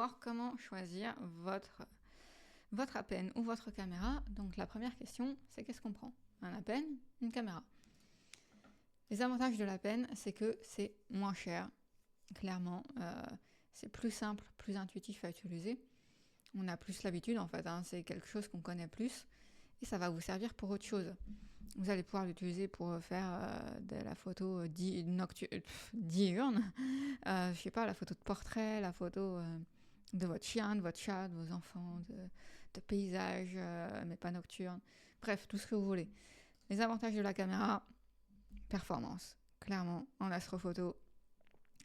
voir comment choisir votre APN ou votre caméra. Donc la première question, c'est qu'est-ce qu'on prend? Un APN, une caméra. Les avantages de l'APN, c'est que c'est moins cher, clairement. C'est plus simple, plus intuitif à utiliser. On a plus l'habitude en fait, c'est quelque chose qu'on connaît plus et ça va vous servir pour autre chose. Vous allez pouvoir l'utiliser pour faire de la photo diurne, je sais pas, la photo de portrait, la photo de votre chien, de votre chat, de vos enfants, de paysages, mais pas nocturnes. Bref, tout ce que vous voulez. Les avantages de la caméra, performance. Clairement, en astrophoto,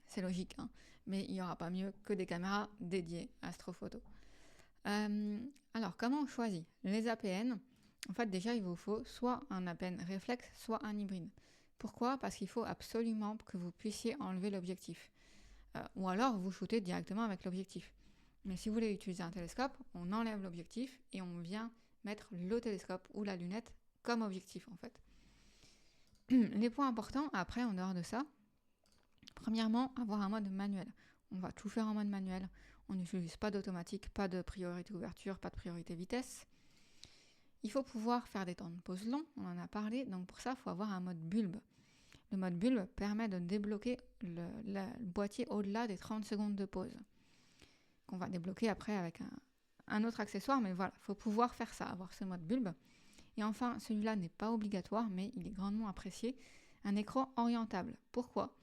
c'est logique, mais il n'y aura pas mieux que des caméras dédiées à astrophoto. Alors, comment on choisit les APN? En fait, déjà, il vous faut soit un APN réflexe, soit un hybride. Pourquoi? Parce qu'il faut absolument que vous puissiez enlever l'objectif. Ou alors, vous shootez directement avec l'objectif. Mais si vous voulez utiliser un télescope, on enlève l'objectif et on vient mettre le télescope ou la lunette comme objectif, en fait. Les points importants, après, en dehors de ça, premièrement, avoir un mode manuel. On va tout faire en mode manuel. On n'utilise pas d'automatique, pas de priorité ouverture, pas de priorité vitesse. Il faut pouvoir faire des temps de pause longs, on en a parlé. Donc pour ça, il faut avoir un mode bulbe. Le mode bulbe permet de débloquer le boîtier au-delà des 30 secondes de pause. Qu'on va débloquer après avec un autre accessoire. Mais voilà, il faut pouvoir faire ça, avoir ce mode bulbe. Et enfin, celui-là n'est pas obligatoire, mais il est grandement apprécié. Un écran orientable. Pourquoi?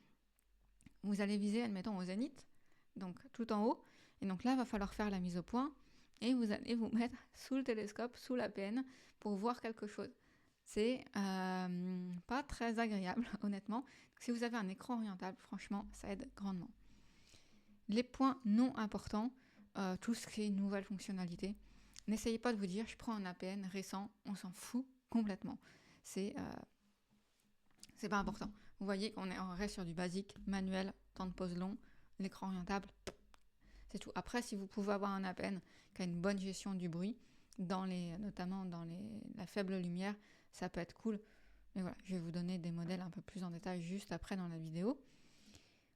Vous allez viser, admettons, au zénith, donc tout en haut. Et donc là, il va falloir faire la mise au point. Et vous allez vous mettre sous le télescope, sous l'APN, pour voir quelque chose. C'est pas très agréable, honnêtement. Donc, si vous avez un écran orientable, franchement, ça aide grandement. Les points non importants, tout ce qui est nouvelle fonctionnalité. N'essayez pas de vous dire, je prends un APN récent, on s'en fout complètement. C'est pas important. Vous voyez qu'on reste sur du basique, manuel, temps de pause long, l'écran orientable, c'est tout. Après, si vous pouvez avoir un APN qui a une bonne gestion du bruit, notamment dans la faible lumière, ça peut être cool. Mais voilà, je vais vous donner des modèles un peu plus en détail juste après dans la vidéo.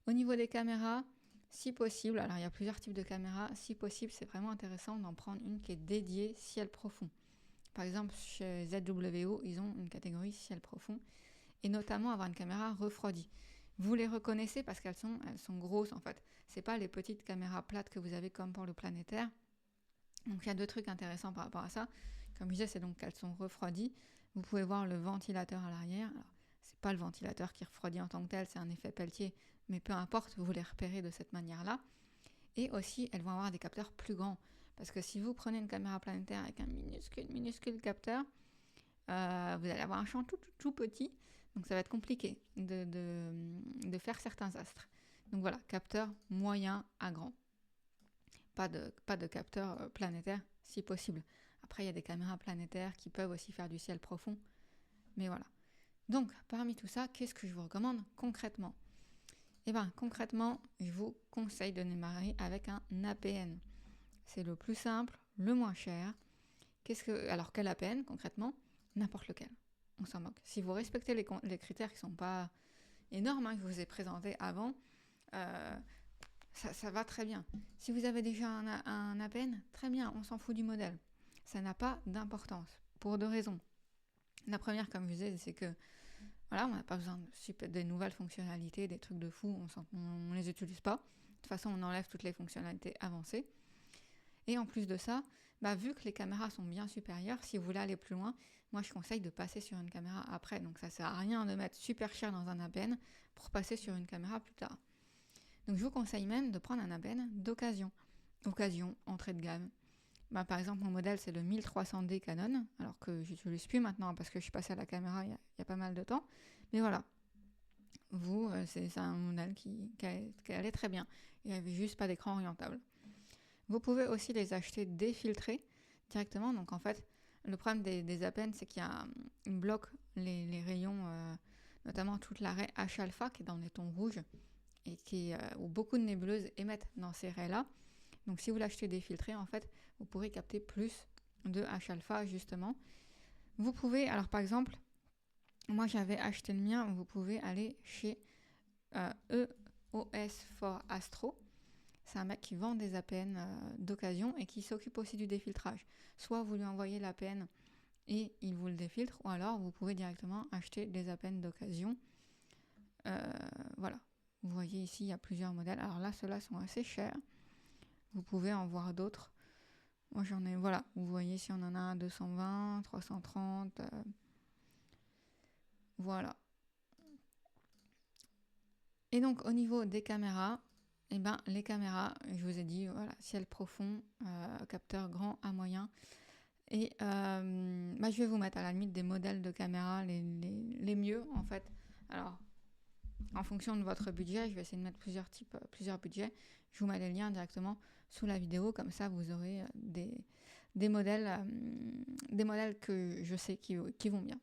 Au niveau des caméras, si possible, alors il y a plusieurs types de caméras, si possible, c'est vraiment intéressant d'en prendre une qui est dédiée ciel profond. Par exemple, chez ZWO, ils ont une catégorie ciel profond, et notamment avoir une caméra refroidie. Vous les reconnaissez parce qu'elles sont grosses en fait. C'est pas les petites caméras plates que vous avez comme pour le planétaire. Donc il y a 2 trucs intéressants par rapport à ça. Comme je disais, c'est donc qu'elles sont refroidies. Vous pouvez voir le ventilateur à l'arrière. Alors, c'est pas le ventilateur qui refroidit en tant que tel, c'est un effet Peltier, mais peu importe, vous les repérez de cette manière-là. Et aussi, elles vont avoir des capteurs plus grands. Parce que si vous prenez une caméra planétaire avec un minuscule capteur, vous allez avoir un champ tout petit, donc ça va être compliqué de faire certains astres. Donc voilà, capteur moyen à grand. Pas de capteur planétaire si possible. Après, il y a des caméras planétaires qui peuvent aussi faire du ciel profond. Mais voilà. Donc, parmi tout ça, qu'est-ce que je vous recommande concrètement? Eh bien, concrètement, je vous conseille de démarrer avec un APN. C'est le plus simple, le moins cher. Alors, quel APN concrètement? N'importe lequel. On s'en moque. Si vous respectez les critères qui ne sont pas énormes, que je vous ai présentés avant, ça va très bien. Si vous avez déjà un APN, très bien, on s'en fout du modèle. Ça n'a pas d'importance, pour 2 raisons. La première, comme je disais, c'est que voilà, on n'a pas besoin de nouvelles fonctionnalités, des trucs de fou, on les utilise pas. De toute façon, on enlève toutes les fonctionnalités avancées. Et en plus de ça, vu que les caméras sont bien supérieures, si vous voulez aller plus loin, moi je conseille de passer sur une caméra après. Donc ça sert à rien de mettre super cher dans un APN pour passer sur une caméra plus tard. Donc je vous conseille même de prendre un APN d'occasion. Occasion, entrée de gamme. Par exemple, mon modèle c'est le 1300D Canon, alors que je n'utilise plus maintenant parce que je suis passée à la caméra il y a pas mal de temps. Mais voilà, c'est un modèle qui allait très bien. Il n'y avait juste pas d'écran orientable. Vous pouvez aussi les acheter défiltrés directement. Donc en fait, le problème des APN, c'est qu'il bloque les rayons, notamment toute la raie H-alpha qui est dans les tons rouges et où beaucoup de nébuleuses émettent dans ces raies-là. Donc si vous l'achetez défiltré, en fait, vous pourrez capter plus de H-alpha justement. Vous pouvez, alors par exemple, moi j'avais acheté le mien, vous pouvez aller chez EOS for Astro. c'est un mec qui vend des APN d'occasion et qui s'occupe aussi du défiltrage. Soit vous lui envoyez l'APN et il vous le défiltre, ou alors vous pouvez directement acheter des APN d'occasion. Voilà. Vous voyez ici, il y a plusieurs modèles. Alors là, ceux-là sont assez chers. Vous pouvez en voir d'autres. Moi, j'en ai, voilà. Vous voyez, si on en a un 220, 330. Voilà. Et donc, au niveau des caméras, eh ben, les caméras, je vous ai dit, voilà, ciel profond, capteur grand à moyen. Et je vais vous mettre à la limite des modèles de caméras les mieux, en fait. Alors, en fonction de votre budget, je vais essayer de mettre plusieurs budgets. Je vous mets les liens directement sous la vidéo, comme ça vous aurez des modèles que je sais qui vont bien.